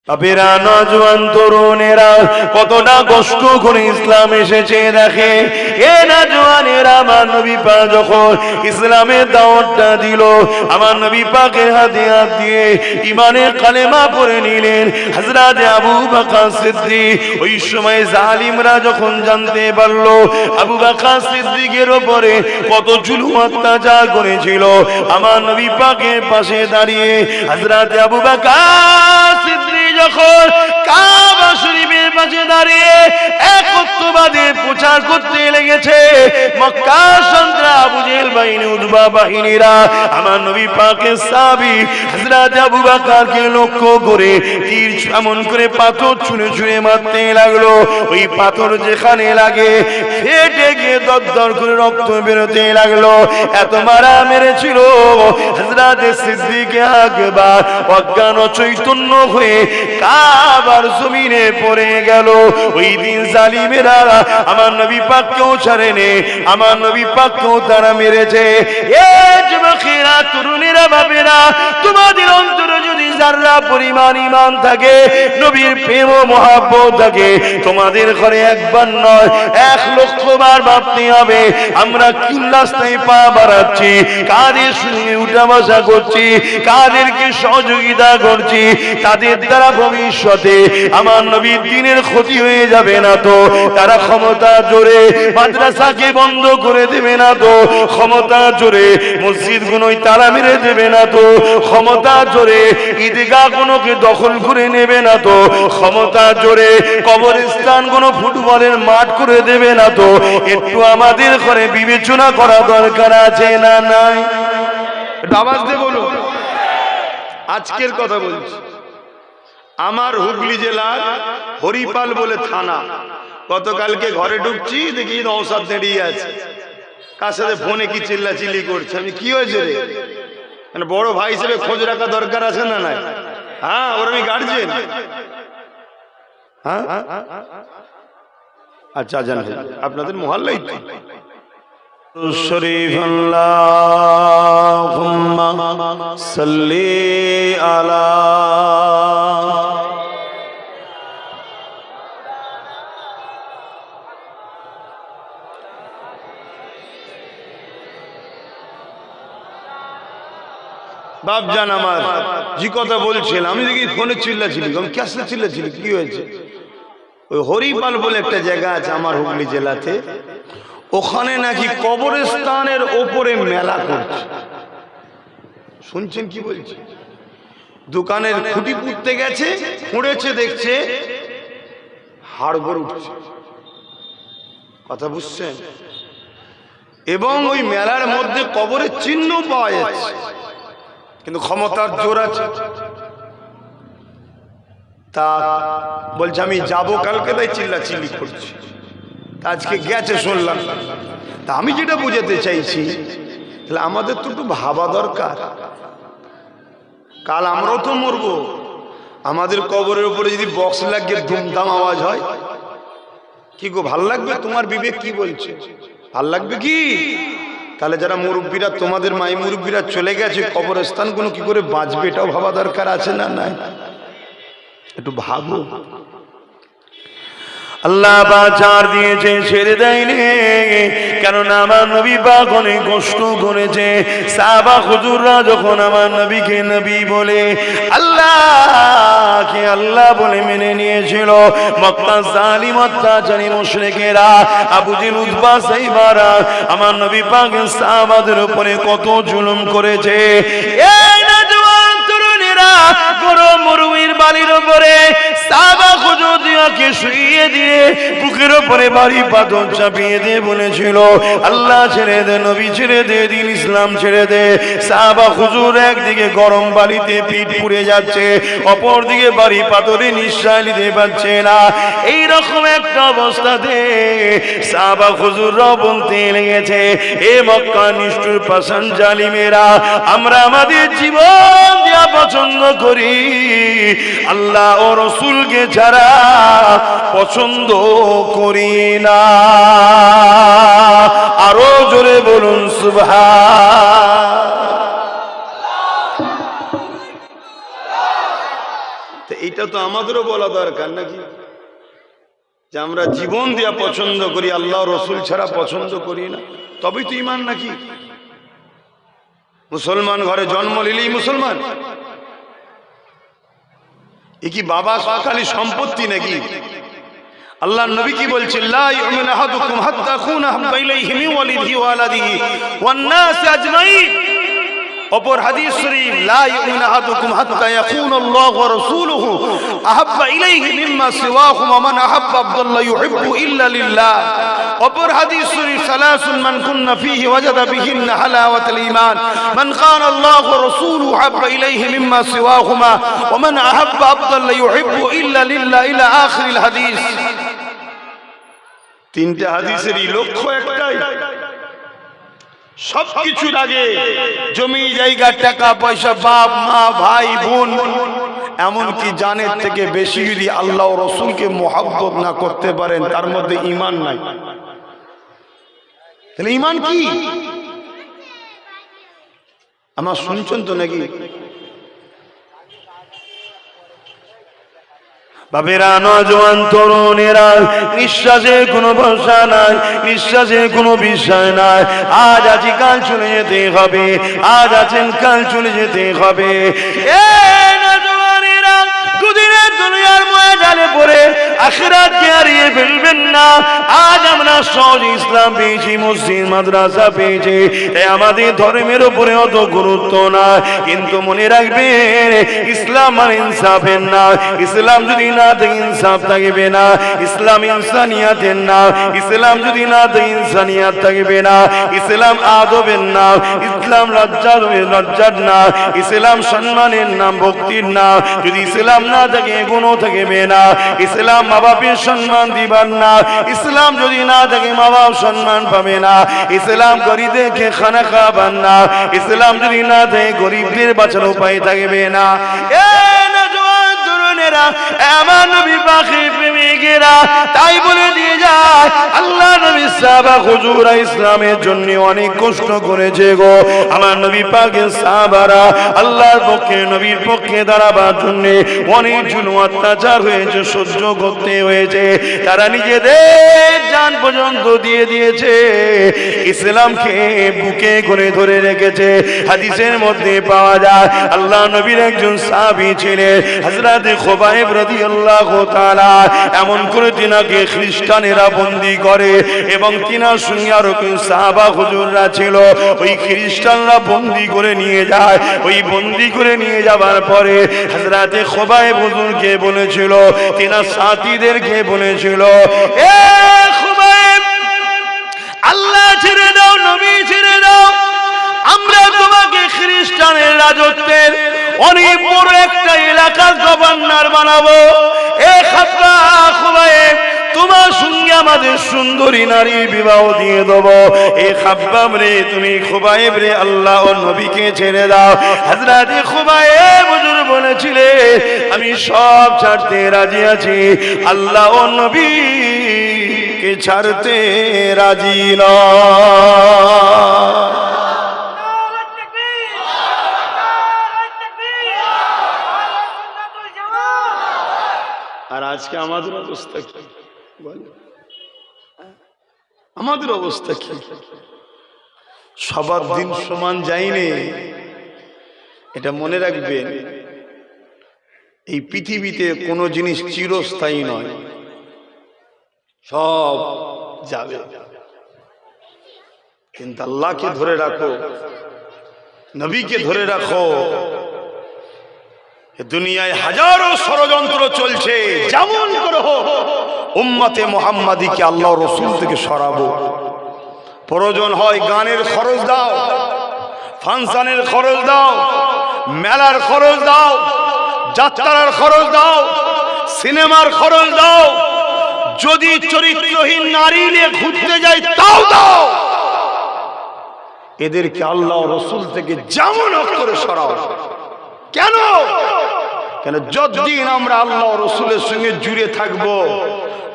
বাপেরা, নজওয়ান তরুণেরা কতটা কষ্ট করে ইসলাম এসেছে দেখে। এ নজওয়ানেরা আমার নবী পাক যখন ইসলামের দাওয়াতটা দিল, আমার নবী পাকের হাতে হাত দিয়ে ঈমানের কালেমা পড়ে নিলেন হযরত আবু বকর সিদ্দিক। ওই সময় জালিমরা যখন জানতে পারলো আবু বকর সিদ্দিকের উপরে কত জুলুম অত্যাচার করেছিল, আমার নবী পাকের পাশে দাঁড়িয়ে হযরত আবু বকর সিদ্দিক যখন কাবা শরীফের পাশে দাঁড়িয়ে একত্ববাদের প্রচার করতে লেগেছে, মক্কা সন্ত্রাস আবু জেহেল বাহিনী, উতবা বাহিনীরা আমার নবী পাকের সাহাবী হযরত আবু বকরকে লক্ষ্য করে তীর এমন করে পাথর ছুঁড়ে ছুঁড়ে মারতে লাগলো। ওই পাথর যেখানে লাগে ফেটে গিয়ে দরদর করে রক্ত বেরোতে লাগলো। এত মারা মেরেছিল হযরত সিদ্দিক আকবার অজ্ঞান চৈতন্য হয়ে কাবার জমিনে পড়ে গেল। ওই দিন জালিমেরা আমার নবী পাককেও ছাড়েনি, আমার নবী পাককেও তারা মেরেছে। এ যুবকেরা, তরুণেরা, বাপেরা, তোমাদের অন্তরে যদি যারা পরিমাণ ঈমান থাকে, নবীর প্রেম ও মহব্বত থাকে, তোমাদের ঘরে একবার নয় 1,00,000 বার ভাবতে হবে আমরা কোন রাস্তায় পা বাড়াচ্ছি, কাদের সঙ্গে উঠা বসা করছি, কাদেরকে সহযোগিতা করছি। তাদের দ্বারা ভবিষ্যতে আমার নবীর দ্বীনের ক্ষতি হয়ে যাবে না তো? তারা ক্ষমতা জোরে মাদ্রাসাকে বন্ধ করে দেবে না তো? ক্ষমতা জোরে মসজিদ গুলোই তালা মেরে দেবে না তো? ক্ষমতা জোরে ঈদগাহ গুলোকে দখল করে নেবে না তো? ক্ষমতা জোরে কবরস্থান গুলো ফুটবলের মাঠ করে দেবে না তো? একটু আমাদের ঘরে বিবেচনা করা দরকার আছে না নাই? আওয়াজ দিয়ে বলো। আজকের কথা বলছি, আমার হুগলি জেলার হরিপাল বলে থানা, গতকালকে ঘরে ঢুকছি দেখি নওশাদ দাঁড়িয়ে আছে, কার সাথে ফোনে কি চিল্লাচিল্লি করছে। আমি কি হয়েছে রে, মানে বড় ভাই হিসেবে খোঁজ রাখা দরকার আছে না নাই? হ্যাঁ, ওর আমি গার্জেন। হ্যাঁ আচ্ছা, জানেন আপনাদের মহল্লাই তো শরীফ আল্লাহুম্মা সাল্লি আলা বাপ জান আমার জি কথা বলছিলাম। আমি দেখি ফোনে চিল্লাছিলি, আমি ক্যাসে চিল্লাছিলি, কি হয়েছে? ওই হরিপাল বলে একটা জায়গা আছে আমার হুগলি জেলাতে, ওখানে নাকি কবরস্থানের ওপরে মেলা করছে। শুনছেন কি বলছি? দোকানের খুঁটি পুঁততে গেছে, খুঁড়েছে, দেখছে হাড়গোড় উঠছে। কথা বুঝছেন? এবং ওই মেলার মধ্যে কবরের চিহ্ন পাওয়া যাচ্ছে, কিন্তু ক্ষমতার জোর আছে। তা বলছে আমি যাবো কালকে, তাই চিল্লাচিল্লি করছি। আজকে গেছে শুনলাম। তা আমি যেটা বুঝাতে চাইছি, তাহলে আমাদের তো একটু ভাবা দরকার, কাল আমরাও তো মরবো। আমাদের কবরের উপরে যদি বক্স লাগিয়ে ধুমধাম আওয়াজ হয়, কি গো ভাল লাগবে? তোমার বিবেক কি বলছে? ভাল লাগবে কি? তাহলে যারা মুরব্বীরা, তোমাদের মাই মুরব্বীরা চলে গেছে, কবরস্থানগুলো কি করে বাঁচবে, এটাও ভাবা দরকার আছে না নাই? একটু ভাবো। আল্লাহ বাঁচার দিয়েছে, ছেড়ে দেয়নি, কেননা আমার নবী পাক অনেক কষ্ট করেছে। সাহাবা হুজুররা যখন আমার নবীকে নবী বলে, আল্লাহকে আল্লাহ বলে মেনে নিয়েছিল, মক্কা জালিম অত্যাচারী মুশরিকেরা আবু জেহেল, উতবা, সাইবারা আমার নবী পাকের সাহাবাদের উপরে কত জুলুম করেছে। এই নওজওয়ান তরুণেরা গরম মরুভূমির বালির উপরে সাহাবা হুজুরকে শুইয়ে দিয়ে বুকের উপরে ভারী পাথর চাপিয়ে দিয়ে বলেছিল, আল্লাহ ছেড়ে দে, নবী ছেড়ে দে, দিন ইসলাম ছেড়ে দে। সাহাবা হুজুর একদিকে গরম বালিতে পিঠ পুড়ে যাচ্ছে, অপর দিকে ভারী পাথরে নিঃশ্বাস নিতে পারছে না। এইরকম একটা অবস্থাতে সাহাবা হুজুররাও বলতে লেগেছে, এ মক্কা নিষ্ঠুর পাষাণ জালিমেরা, আমরা আমাদের জীবন দেওয়া পছন্দ করি, আল্লাহ ও রাসূলকে ছাড়া পছন্দ করি না। আরো জোরে বলুন সুবহান। এইটা তো আমাদেরও বলা দরকার নাকি, যে আমরা জীবন দিয়া পছন্দ করি, আল্লাহ রসুল ছাড়া পছন্দ করি না, তবেই তো ইমান নাকি? মুসলমান ঘরে জন্ম নিলেই মুসলমান? এ কি বাবা খালি সম্পত্তি নাকি? আল্লাহ নবী কি বলছেন, লা ইউমিনু আহাদুকুম হাত্তা আকুনা আহাব্বা ইলাইহি মিন ওয়ালিদিহি ওয়া ওয়ালাদিহি ওয়ান নাস আজমাইন। অপর হাদিস শরীফ, লা ইউমিনু আহাদুকুম হাত্তা ইয়াকুনা আল্লাহু ওয়া রাসূলুহু আহাব্বা ইলাইহি মিম্মা সিওয়াহুমা মান আহাব্বা আবদাল্লাহ ইউহিব্বু ইল্লা লিল্লাহ। অপর হাদিস শরীফ, সালাসুন মান কুন্না ফীহি ওয়াজাদা বিহিন্না হালাওয়াতাল ঈমান মান কানা আল্লাহু ওয়া রাসূলুহু আহাব্বা ইলাইহি মিম্মা সিওয়াহুমা ওয়া মান আহাব্বা আবদাল্লাহ ইউহিব্বু ইল্লা লিল্লাহ ইলা আখিরিল হাদিস। তিনটা হাদিসেরই লক্ষ্য একটাই, সবকিছুর আগে জমি জায়গা টাকা পয়সা বাপ মা ভাই বোন এমনকি জানের থেকে বেশি যদি আল্লাহ ও রসুলকে মহব্বত না করতে পারেন, তার মধ্যে ঈমান নাই। তাহলে ঈমান কি? আমার শুনছেন তো নাকি? বাবেরা, নজওয়ান তরুণেরা, নিঃশ্বাসে কোনো ভরসা নাই, নিঃশ্বাসে কোনো বিষয় নাই। আজ আছি কাল চলে যেতে হবে, আজ আছেন কাল চলে যেতে হবে। এ নজওয়ানেরা, দুদিনের দুনিয়ার ময়দানে পড়ে আখিরাতকে হারিয়ে ফেলবেন না। আজ আমরা সহজ ইসলাম পেয়েছি, মসজিদ মাদ্রাসা পেয়েছি, আমাদের ধর্মের উপরে অত গুরুত্ব না। কিন্তু মনে রাখবেন, ইসলাম মানে ইনসাফের না। ইসলাম যদি না থাকে ইনসাফ থাকবে না। ইসলাম ইনসানিয়াতের না। ইসলাম যদি না থাকে ইনসানিয়াত থাকবে না। ইসলাম আদবের নাম, ইসলাম লজ্জার না। ইসলাম সম্মানের নাম, ভক্তির নাম। যদি ইসলাম না থাকে গুণও থাকবে না। ইসলাম মা বাপের সম্মান দিবার না। ইসলাম যদি না থাকে মা বাপ সম্মান পাবে না। ইসলাম গরিবদেরকে খানা খাবার না। ইসলাম যদি না থাকে গরিবদের বাঁচার উপায় থাকবে না। আমার নবী পাখির প্রেমিকেরা তাই বলে দিয়ে যায়, আল্লাহ নবী সাহাবা হুজুরা ইসলামের জন্য অনেক কষ্ট করেছে গো। আমার নবী পাকের সাহাবারা আল্লাহর পক্ষে, নবীর পক্ষে দাঁড়াবার জন্য অনেক জুলুম অত্যাচার হয়েছে, সহ্য করতে হয়েছে। তারা নিজেদের জান পর্যন্ত দিয়ে দিয়েছে, ইসলামকে বুকে করে ধরে রেখেছে। হাদিসের মধ্যে পাওয়া যায়, আল্লাহ নবীর একজন সাহাবী ছিলেন হযরত খুবাইব রাদিয়াল্লাহু তাআলা। এমন করে তিনাকে খ্রিস্টানেরা বন্দী করে এবং তিনার সঙ্গে আরো কিছু সাহাবা হুজুররা ছিল। ওই খ্রিস্টানরা বন্দী করে নিয়ে যায়। ওই বন্দী করে নিয়ে যাবার পরে হযরত খুবাইব হুজুরকে বলেছিল, তিনার সাথীদেরকে বলেছিল, এ খুবাইব, আল্লাহ ছেড়ে দাও, নবী ছেড়ে দাও, আমরা তোমাকে খ্রিস্টানের রাজত্বের অনেক বড় একটা এলাকার গভর্নর বানাবো। এ খুবাইব, তোমার সঙ্গে আমাদের সুন্দরী নারীর বিবাহ দিয়ে দেবো। এ খাব্বাব রে, তুমি খুবাইব রে, আল্লাহ ও নবীকে ছেড়ে দাও। হযরত খুবাইব হুজুর বলেছিলেন, আমি সব ছাড়তে রাজি আছি, আল্লাহ ও নবীকে ছাড়তে রাজি নয়। আর আজকে আমাদের অবস্থা কি? আমাদের অবস্থা কি? সবার দিন সমান যায়নি, এটা মনে রাখবেন। এই পৃথিবীতে কোনো জিনিস চিরস্থায়ী নয়, সব যাবে। কিন্তু আল্লাহকে ধরে রাখো, নবীকে ধরে রাখো। দুনিয়ায় হাজারো ষড়যন্ত্র চলছে, যেমন করে হোক উম্মতে মুহাম্মাদীকে আল্লাহ রসুল থেকে সরাবো। প্রয়োজন হয় গানের খরচ দাও, ফাংশনের খরচ দাও, মেলার খরচ দাও, যাত্রার খরচ দাও, সিনেমার খরচ দাও, যদি চরিত্রহীন নারী নিয়ে ঘুরতে যাই তাও দাও। এদেরকে আল্লাহ রসুল থেকে যেমন হোক করে সরাও। কেন? কেন যতদিন আমরা আল্লাহ রসুলের সঙ্গে জুড়ে থাকবো,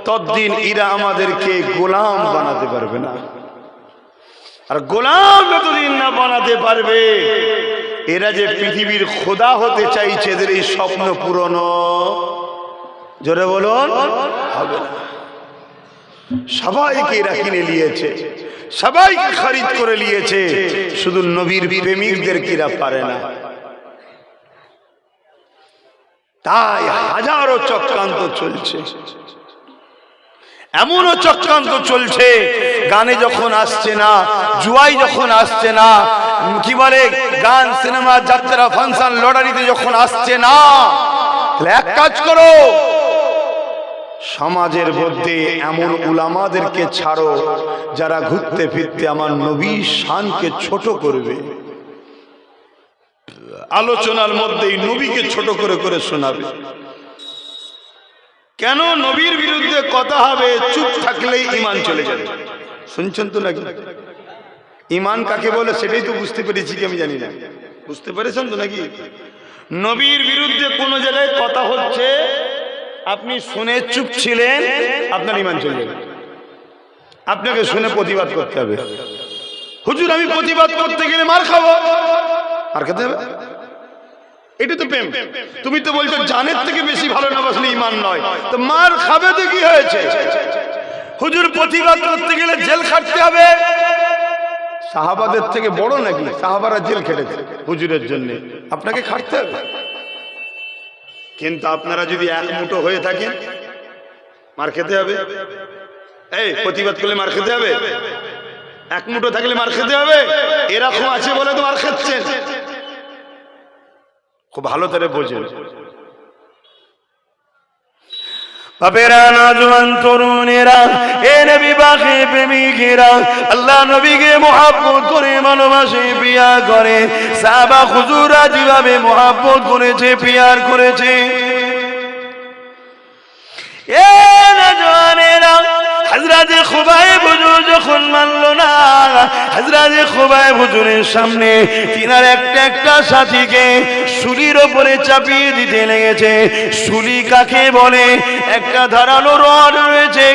ততদিন এরা আমাদেরকে গোলাম বানাতে পারবে না। আর গোলাম যতদিন না বানাতে পারবে, এরা যে পৃথিবীর খোদা হতে চাইছে, এদের এই স্বপ্ন পূরণ জোরে বলুন হবে না। সবাইকে এরা কিনে নিয়েছে, সবাইকে খরিদ করে নিয়েছে, শুধু নবীর প্রেমিকদের কিরা পারে না। তাই হাজারো চক্রান্ত চলছে, এমনও চক্রান্ত চলছে, গানে যখন আসছে না, জুয়াই যখন আসছে না, কি বলে গান, সিনেমা, যাত্রা, ফাংশন, লটারিতে যখন আসছে না, তাহলে এক কাজ করো, সমাজের মধ্যে এমন উলামাদেরকে ছাড়ো যারা ঘুরতে ফিরতে আমার নবীর শানকে ছোট করবে, আলোচনার মধ্যেই নবীকে ছোট করে করে শোনাবে। কেন নবীর বিরুদ্ধে কথা হবে, চুপ থাকলেই ঈমান চলে যাবে। শুনছেন তো নাকি? ঈমান কাকে বলে সেটাই তো বুঝতে পেরেছি কি আমি জানি না, বুঝতে পেরেছেন তো নাকি? নবীর বিরুদ্ধে কোন জায়গায় কথা হচ্ছে, আপনি শুনে চুপ ছিলেন, আপনার ঈমান চলে যাবে। আপনাকে শুনে প্রতিবাদ করতে হবে। হুজুর আমি প্রতিবাদ করতে গেলে মার খাবো, মার খেতে হবে, এটা তো প্রেম। তুমি তো বলছো জানের থেকে বেশি ভালো না বাসলে ঈমান নয়, তো মার খাবে তো কি হয়েছে? হুজুর প্রতিবাদ করতে গেলে জেল খাটতে হবে, সাহাবাদের থেকে বড় নাকি? সাহাবারা জেল খেটেছে হুজুরের জন্য, আপনাকে খাটতে হবে। কিন্তু আপনারা যদি এক মুঠো হয়ে থাকেন, মার খেতে হবে। এই প্রতিবাদ করলে মার খেতে হবে, এক মুঠো থাকলে মার খেতে হবে। এরকম আছে বলে তো মার খাচ্ছেন। খুব ভালো করে বোঝেন বাপেরা, নওজোয়ান তরুণেরা, এ নবী পাকে প্রেমিকেরা, আল্লাহ নবীকে মুহাব্বত করে ভালোবাসে, পিয়া করে। সাহাবা হুজুররা যেভাবে মুহাব্বত করেছে, পিয়ার করেছে, এ নওজোয়ানেরা, হযরতে খুবাইব হুজুর যখন মানল না, হযরতে খুবাইব হুজুরের সামনে তিনার একটা একটা সাথীকে শুলির ওপরে চাপিয়ে দিতে লেগেছে। শুলি কাকে বলে? একটা ধারালো রড রয়েছে,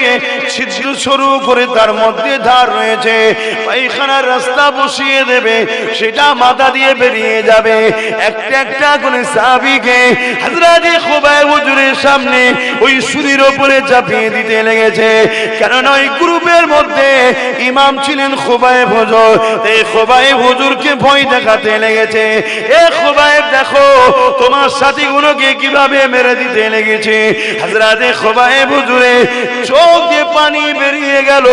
ছিদ্র সরু করে তার মধ্যে ধার রয়েছে, পায়খানার রাস্তা বসিয়ে দেবে, সেটা মাথা দিয়ে বেরিয়ে যাবে। একটা একটা করে সাহাবীকে হযরতে খুবাইব হুজুরের সামনে ওই শুলির ওপরে চাপিয়ে দিতে লেগেছে। কারণ ওই গ্রুপের মধ্যে ইমাম ছিলেন খুবাইব হুজুর, এই খুবাইব হুজুরকে ভয় দেখাতে লেগেছে। এ খুবাইব দেখো তোমার সাথীগুলোকে কিভাবে মেরে দিতে লেগেছে। হযরতে খুবাইব হুজুরে চোখ দিয়ে পানি বেরিয়ে গেল।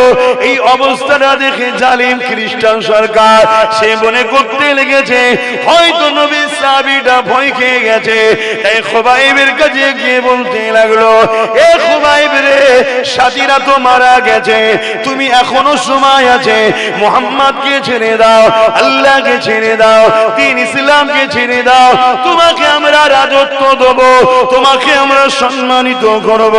এই অবস্থাটা দেখে জালিম খ্রিস্টান সরকার সে মনে করতে লেগেছে হয়তো নবী সাহাবীটা ভয় খেয়ে গেছে, তাই খুবাইবের কাছে গিয়ে বলতে লাগলো, এ খুবাইব রে, সাথীরা তো মারা গেছে, তুমি এখনো সময় আছে, মুহাম্মদকে ছেড়ে দাও, আল্লাহকে ছেড়ে দাও, দ্বীন ইসলামকে ছেড়ে দাও, তোমাকে আমরা রাজত্ব দেব, তোমাকে আমরা সম্মানিত করব।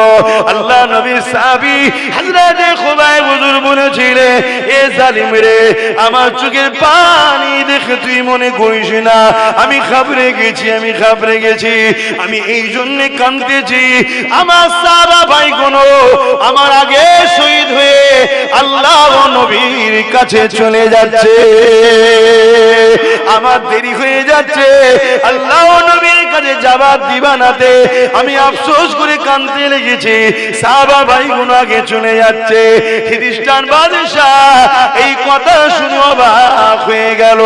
আল্লাহ নবীর সাহাবী হযরতে খুবাইব হুজুর বলেছিলেন, এ জালিম রে, আমার চোখের পানি দেখে তুই মনে করিস না আমি ঘাবড়ে গেছি, আমি ঘাবড়ে গেছি, আমি এই জন্য কাঁদতেছি, আমার সাহাবা ভাইগুলো আমার আগে শহীদ হয়ে আল্লাহ ও নবীর কাছে চলে যাচ্ছে, আমার দেরি হয়ে যাচ্ছে, আল্লাহ ও নবীর কাছে জবাব দিবানাতে আমি আফসোস করে কাঁদতে লেগেছি, সাহাবা ভাইগুলো আগে চলে যাচ্ছে। খ্রিস্টান বাদশা এই কথা শুনে অবাক হয়ে গেল।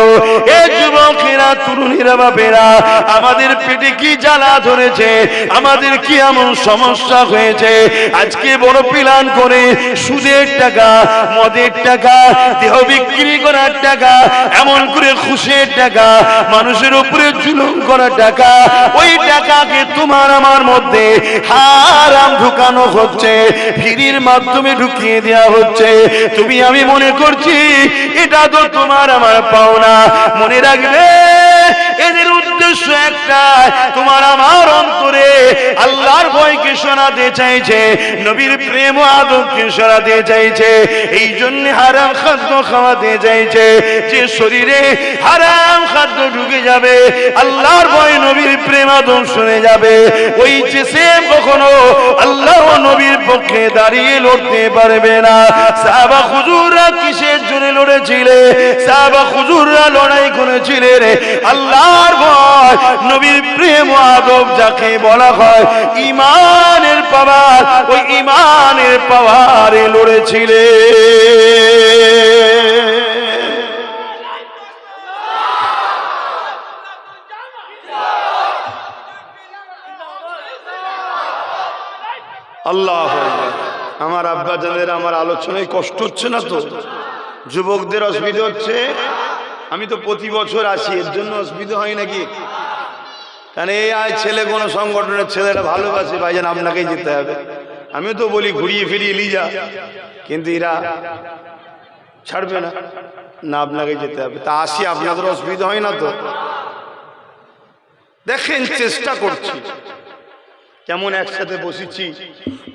এ যুবকেরা, তরুণীরা, বাপেরা, আমাদের পেটে কি জ্বালা ধরেছে, আমাদের কি এমন সমস্যা হয়েছে, আজকে বড় প্ল্যান করে সুদের টাকা, মদের টাকা, দেহ বিক্রি করার টাকা, এমন করে ঘুষের টাকা, মানুষের উপরে জুলুম করার টাকা, ওই টাকাকে তোমার আমার মধ্যে হারাম ঢুকানো হচ্ছে, ফিরির মাধ্যমে ঢুকিয়ে দেওয়া হচ্ছে। তুমি আমি মনে করছি এটা তো তোমার আমার পাওনা। মনে রাখবে এদের উদ্দেশ্য একটা, তোমার আমার অন্তরে আল্লাহর ভয়কে শোনাতে চাইছে, নবীর প্রেম ও আদবকে শোনাতে চাইছে। এই জন্য হারাম খাদ্য খাওয়াতে চাইছে। যে শরীরে হারাম খাদ্য ঢুকে যাবে, আল্লাহর ভয় নবীর প্রেম আদব শুনে যাবে, ওই জিসিম কখনো আল্লাহ ও নবীর পক্ষে দাঁড়িয়ে লড়তে পারবে না। সাহাবা হুজুররা কিসের জন্য লড়েছিলে? সাহাবা হুজুররা লড়াই করেছিলেন আল্লাহর ভয়, নবীর প্রেম ও আদব যাকে বলা হয় ঈমানের পাওয়ার, ওই ঈমানের পাওয়ারে লড়েছিলেন। আল্লাহ আমার আব্বা জানেরা, আমার আলোচনায় কষ্ট হচ্ছে না তো? যুবকদের অসুবিধা হচ্ছে? আমি তো প্রতি বছর আসি, এর জন্য অসুবিধা হয় নাকি? কারণ এই ছেলে কোনো সংগঠনের ছেলেরা ভালোবাসে, ভাইজান আপনাকেই যেতে হবে। আমিও তো বলি ঘুরিয়ে ফিরিয়ে নিয়ে যা, কিন্তু এরা ছাড়বে না, না আপনাকে যেতে হবে। তা আসি, আপনাদের অসুবিধা হয় না তো? দেখেন চেষ্টা করছি, কেমন একসাথে বসেছি,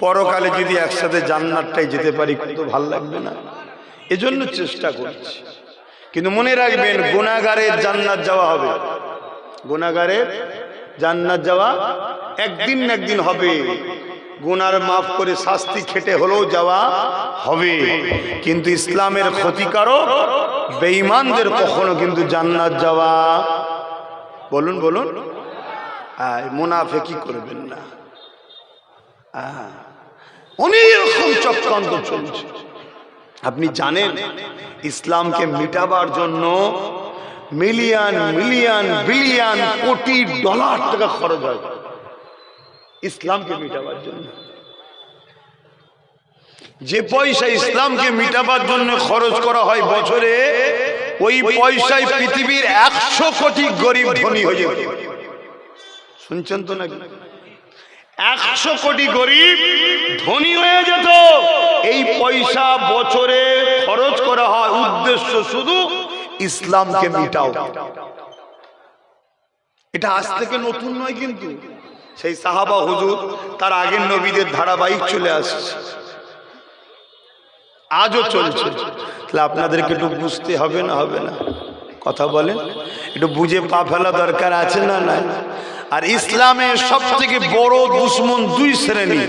পরকালে যদি একসাথে জান্নাতটাই যেতে পারি কত ভালো লাগবে না? এজন্য চেষ্টা করছি। কিন্তু মনে রাখবেন, গুনাহগারের জান্নাত যাওয়া হবে, গুনাহগারের জান্নাত যাওয়া একদিন না একদিন হবে। গুনার মাফ করে শাস্তি খেটে হলেও যাওয়া হবে, কিন্তু ইসলামের ক্ষতিকারক বেঈমানদের কখনো কিন্তু জান্নাত যাওয়া, বলুন বলুন, মুনাফিকি করবেন না। অনেক রকম চক্রান্ত চলছে। আপনি জানেন ইসলামকে মিটাবার জন্য মিলিয়ন মিলিয়ন বিলিয়ন কোটি ডলার টাকা খরচ হয় ইসলামকে মিটাবার জন্য। যে পয়সা ইসলামকে মিটাবার জন্য খরচ করা হয় বছরে, ওই পয়সায় পৃথিবীর 100 কোটি গরিব ধনী হয়ে যেত। শুনছেন তো নাকি? 100 কোটি গরিব ধনী হয়ে যেত। এই পয়সা বছরে খরচ করা হয়, উদ্দেশ্য শুধু ইসলামকে মিটাও। এটা আজ থেকে নতুন নয়, কিন্তু সেই সাহাবা হুজুর তার আগের নবীদের ধারাবাহিক চলে আসছে, আজও চলছে। তাহলে আপনাদেরকে একটু বুঝতে হবে না? হবে না? কথা বলেন, একটু বুঝে পা ফেলা দরকার আছে না? নাই? আর ইসলামের সব থেকে বড় দুশ্মন দুই শ্রেণী,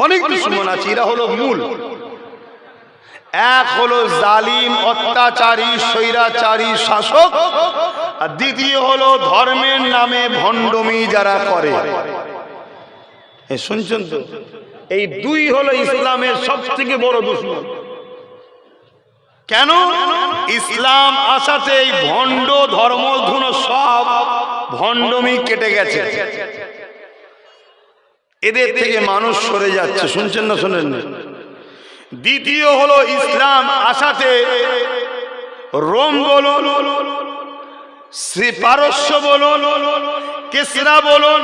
অনেক দুশ্মন আছে, এরা হলো মূল। এক হলো জালিম অত্যাচারী স্বৈরাচারী শাসক, আর দ্বিতীয় হলো ধর্মের নামে ভণ্ডমি যারা করে। শুনছেন তো? এই দুই হলো ইসলামের সব থেকে বড় দুশ্মন। কেন? ইসলাম আসাতে এই ভণ্ড ধর্মধুন সব ভণ্ডমি কেটে গেছে, এদের থেকে মানুষ সরে যাচ্ছে। শুনছেন না? শোনেন না? দ্বিতীয় হলো ইসলাম আসাতে রোম বলুন, শ্রী পারস্য বলুন, কেসরা বলুন,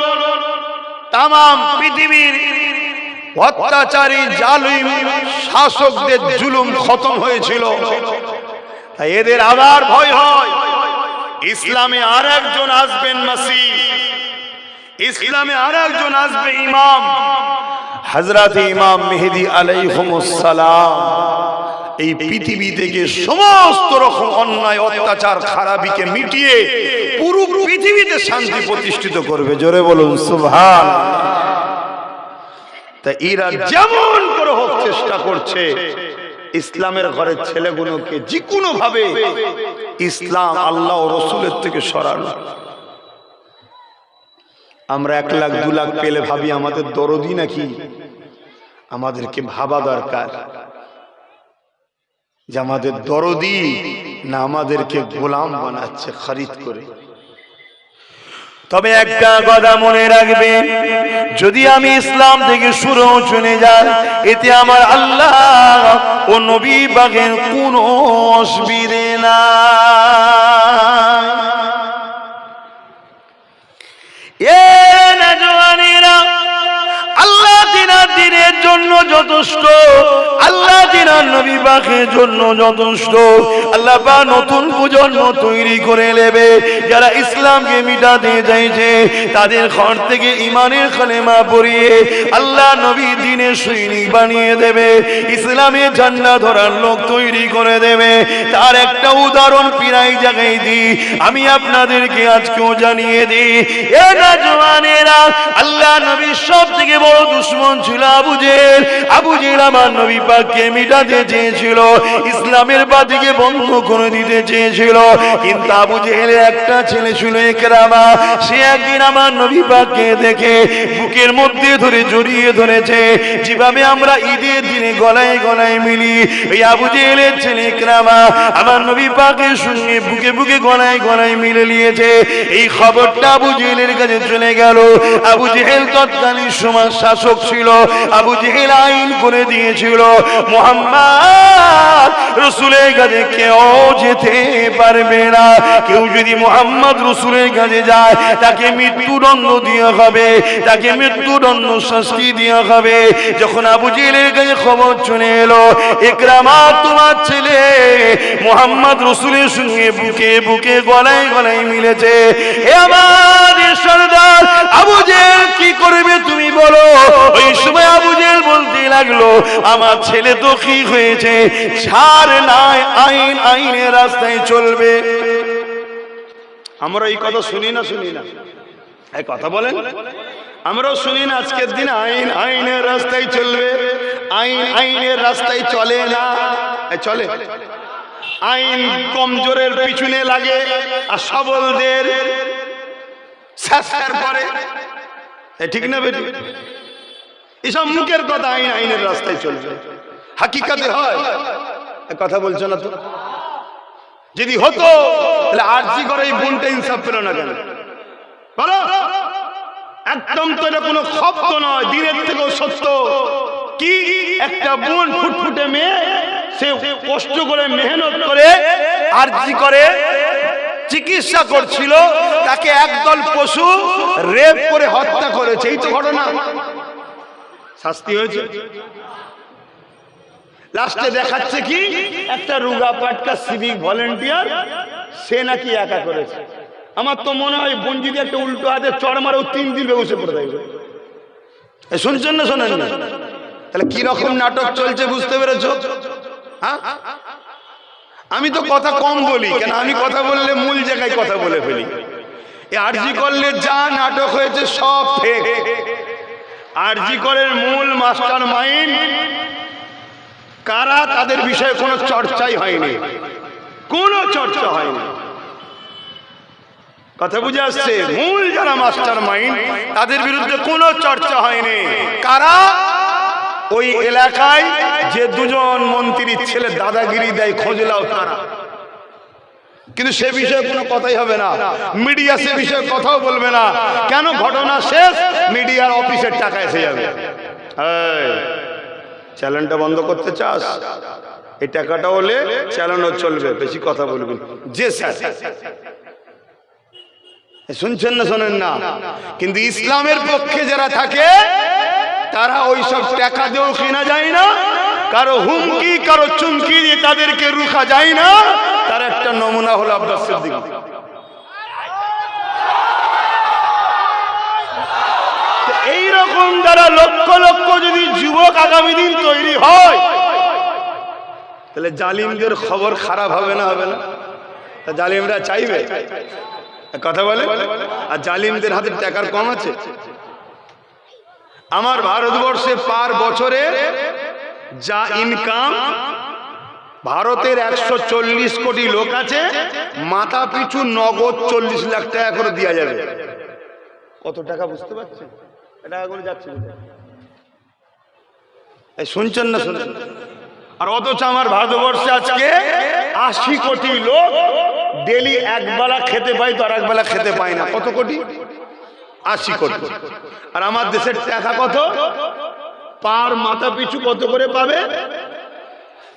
তাম পৃথিবীর অত্যাচারী জালিম শাসকদের জুলুম খতম হয়েছিল। তাই এদের আবার ভয় হয় ইসলামে আর একজন আসবেন মাসিহ, ইসলামে আর একজন আসবে ইমাম, হযরত ইমাম মেহেদী আলাইহিস সালাম। এই পৃথিবী থেকে সমস্ত রকম অন্যায় অত্যাচার খারাপিকে মিটিয়ে পুরো পৃথিবীতে শান্তি প্রতিষ্ঠিত করবে। জোরে বলুন সুবহানাল্লাহ। তা এরা যেমন করে হোক চেষ্টা করছে ইসলামের ঘরের ছেলেগুলোকে যে কোনো ভাবে ইসলাম আল্লাহ ও রাসূলের থেকে সরানো। আমরা 1 লাখ 2 লাখ পেলে ভাবি আমাদের দরদি নাকি? আমাদেরকে ভাবা দরকার যে আমাদের দরদি না আমাদেরকে গোলাম বানাচ্ছে খরিদ করে। তবে একটা কথা মনে রাখবে, যদি আমি ইসলাম থেকে শুরু চলে যাই, এতে আমার আল্লাহ ও নবী পাকের কোনো অসুবিধে নাই। এ নওজওয়ানেরা, আল্লাহ দিনের জন্য যথেষ্ট, আল্লাহ জিনার নবী পাকের জন্য যথেষ্ট। আল্লাহ পাক নতুন প্রজন্ম তৈরি করে নেবে যারা ইসলামকে মিটাতে চাইছে, তাদের ঘর থেকে ইমানের কালেমা পড়িয়ে আল্লাহ নবী দ্বীনের সৈনিক বানিয়ে দেবে, ইসলামে ঝান্ডা ধরার লোক তৈরি করে দেবে। তার একটা উদাহরণ প্রায় জায়গায় দিই, আমি আপনাদেরকে আজকেও জানিয়ে দিই। এ নওজওয়ানেরা, আল্লাহ নবীর সব থেকে বড় দুশমন ছিল আবু জেহেল। আবু জেহেল আমার নবী পাককে মিটাতে চেয়েছিল, ইসলামের বাতিকে বন্ধ করে দিতে চেয়েছিল। কিন্তু আবু জেহেলের একটা ছেলে ছিল ইকরামা, সে একদিন আমার নবী পাককে দেখে বুকের মধ্যে ধরে জড়িয়ে ধরেছে, যেভাবে আমরা ঈদের দিনে গলায় গলায় মিলি। এই আবু জেহেলের ছেলে ইকরামা আমার নবী পাকের সঙ্গে বুকে বুকে গলায় গলায় মিলে নিয়েছে। এই খবরটা আবু জেহেলের কাছে চলে গেল। আবু জেহেল তৎকালীন সমাজ শাসক ছিল। আবু জেহেল আইন করে দিয়েছিল, মুহাম্মদ রাসূলের কাছে কেউ যেতে পারবে না। কেউ যদি মুহাম্মদ রাসূলের কাছে যায় তাকে মৃত্যুদণ্ড দেওয়া হবে, তাকে মৃত্যুদণ্ড শাস্তি দেওয়া হবে। যখন আবু জেহেলের কাছে খবর চলে এলো ইকরামা তোমার ছেলে মুহাম্মদ রাসূলের সঙ্গে বুকে বুকে গলায় গলায় মিলেছে, এ আমার সরদার আবু জেহেল কি করবে তুমি বলো? ওই সময় আবু জেহেল বলতে লাগলো, আমার ছেলে তো কি হয়েছে, ছাড় নাই, আইন আইনের রাস্তায় চলবে। আমরা এই কথা শুনি না এই কথা বলেন, আমরাও শুনি না। আজকের দিন আইন আইনের রাস্তায় চলবে, আইন আইনের রাস্তায় চলে না। চলে আইন কমজোরের পিছনে লাগে আর সবলদের স্যার করে, ঠিক না বেটি? এসব মুখের কথা, আইন আইনের রাস্তায় চলবে, হাকিকাতে হয় কথা বলছো না তো? যদি হতো তাহলে আরজি করে এই বোনটা ইনসাফ পেল না কেন বলো? একদম তো এটা কোনো শব্দ নয়, দিনের থেকেও সত্য। কি একটা বোন ফুটফুটে মেয়ে, সে কষ্ট করে মেহনত করে আরজি করে চিকিৎসা করছিল, তাকে একদল পশু রেপ করে হত্যা করেছে। এই তো ঘটনা, শাস্তি হয়েছে। লাস্টে দেখাচ্ছে কি একটা রুগা পাটকা সিভিক ভলেন্টিয়ার, সে নাকি একা করেছে। আমার তো মনে হয় বোন যদি একটা উল্টো হাতে চড় মারে 3 দিন বেহুশে পড়ে থাকবে। শুনছেন না শোনেন না? তাহলে কি রকম নাটক চলছে বুঝতে পেরেছো? হ্যাঁ, আমি তো কথা কম বলি, কেন আমি কথা বললে মূল জায়গায় কথা বলে ফেলি। এই আরজি করলে যা নাটক হয়েছে সব ফেক। আরজি করের মূল মাস্টার মাইন্ড কারা, তাদের বিষয়ে কোনো চর্চাই হয়নি, কোনো চর্চা হয়নি। কথা বুঝে আসছে? মূল যারা মাস্টার মাইন্ড তাদের বিরুদ্ধে কোনো চর্চা হয়নি। কারা? ওই এলাকায় যে 2জন মন্ত্রীর ছেলে দাদাগিরি দেয়, খোঁজলাও তারা। কিন্তু সে বিষয়ে কোনো কথাই হবে না, মিডিয়া সে বিষয়ে কথাও বলবে না। কেন? ঘটনা শেষ, মিডিয়ার অফিসের টাকা এসে যাবে। চ্যানেলটা বন্ধ করতে চাস, এই টাকাটা হলে চ্যানেলও চলবে, বেশি কথা বলবেন। যে স্যার শুনছেন না শোনেন না? কিন্তু ইসলামের পক্ষে যারা থাকে তারা ওই সব টাকা দিয়েও কেনা যায় না, কারো হুমকি কারো চুমকি দিয়ে তাদেরকে রুখা যায় না। তার একটা নমুনা হলো আব্বাস সিদ্দিকী। এইরকম যারা লক্ষ লক্ষ যদি যুবক আগামী দিন তৈরি হয়, তাহলে জালিমদের খবর খারাপ হবে না? হবে না? তা জালিমরা চাইবে কথা বলে, আর জালিমদের হাতে টাকার কম আছে। আমার ভারতবর্ষে পার বছরে যা ইনকাম, ভারতের 140 কোটি লোক আছে, মাথা পিছু নগদ 40 লাখ টাকা করে দেওয়া যাবে। কত টাকা বুঝতে পারছেন? টাকা করে যাচ্ছে, শুনছেন না শুনছেন? আর অথচ আমার ভারতবর্ষে আজকে 80 কোটি লোক ডেলি একবেলা খেতে পায়, তো আর একবেলা খেতে পায় না। কত কোটি? 80 কোটি। আর আমার দেশের টাকা কত? পার মাথা পিছু কত করে পাবে?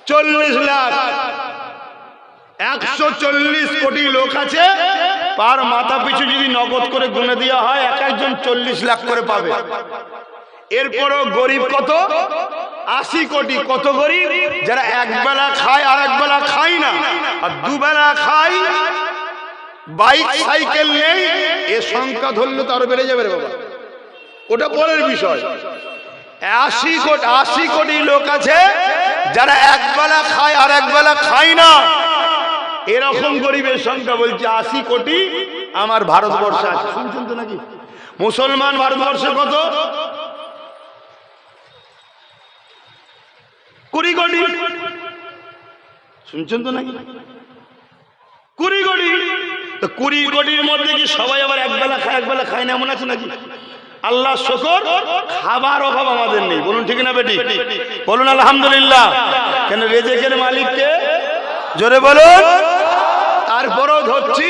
40 লাখ। 140 কোটি লোক আছে, পার মাথা পিছু যদি নগদ করে গুনে দেওয়া হয়, এক একজন 40 লাখ করে পাবে। এরপরও গরিব কত? 80 কোটি। কত গরিব? যারা একবেলা খায় আর একবেলা খায় না, আর দুবেলা খায়, বাইক সাইকেল নেই। এ সংখ্যা ধরলে তো আরো বেড়ে যাবে রে বাবা, ওটা পরের বিষয়। 80 কোটি লোক আছে যারা একবেলা খায় আর একবেলা খায় না। এরকম গরিবের সংখ্যা বলছে 80 কোটি আমার ভারতবর্ষে আছে। শুনছেন তো নাকি? মুসলমান ভারতবর্ষে কত? 20 কোটি। শুনছেন তো নাকি? 20 কোটি। তো 20 কোটির মধ্যে কি সবাই আবার একবেলা খায় একবেলা খায় না এমন আছে নাকি? আল্লাহ শুকর, খাবার অভাব আমাদের নেই। বলুন ঠিক না বেটি? বলুন আলহামদুলিল্লাহ। কেন? রেজেকের মালিককে জোরে বলুন। তারপরেও ধরছি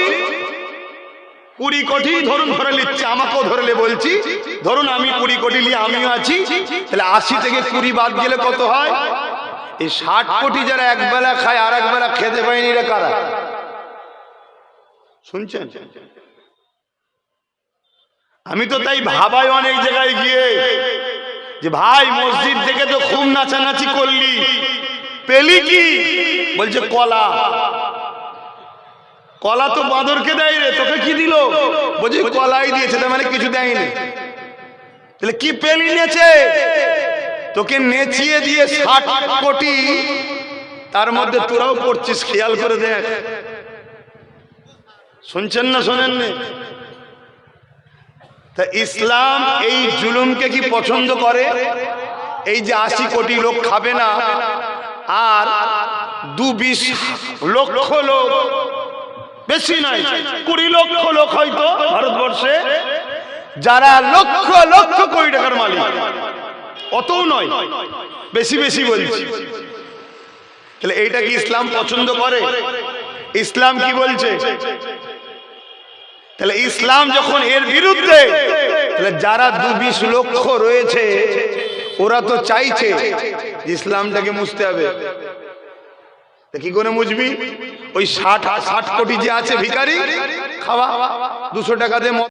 20 কোটি ধরুন, ধরে নিচ্ছে, আমাকেও ধরলে বলছি, ধরুন আমি 20 কোটি নিয়ে আমিও আছি, তাহলে 80 থেকে 20 বাদ গেলে কত হয়? এই 60 কোটি যারা একবেলা খায় আর একবেলা খেতে পায়নি, রে কারা? শুনছেন? আমি তো তাই ভাবাই অনেক জায়গায় গিয়ে যে ভাই মসজিদ থেকে তো খুব নাচানাচি করলি, পেলি কি? বলছে কলা। কলা তো বাঁদরকে দেয় রে, তোকে কি দিল? বলছে কলাই দিয়েছে, তার মানে কিছু দেয়নি। তাহলে কি পেলি? নেচে। তোকে নেচিয়ে দিয়ে 60 কোটি, তার মধ্যে তোরাও পড়ছিস, খেয়াল করে দেখ। শুনছেন না শোনেন না? তা ইসলাম এই জুলুমকে কি পছন্দ করে? এই যে 80 কোটি লোক খাবে না, আর 2-20 লক্ষ লোক, বেশি নয় 20 লক্ষ লোক হয়তো ভারতবর্ষে, যারা লক্ষ লক্ষ কোটি টাকার মালিক, অতও নয়, বেশি বেশি বলছি। তাহলে এইটা কি ইসলাম পছন্দ করে? ইসলাম কি বলছে? তাহলে ইসলাম যখন এর বিরুদ্ধে, তাহলে যারা 2-20 লক্ষ রয়েছে ওরা তো চাইছে ইসলামটাকে মুছতে হবে। কি করে মুছবি? ওই 60 কোটি যে আছে ভিখারি, খাওয়া 200 টাকা দিয়ে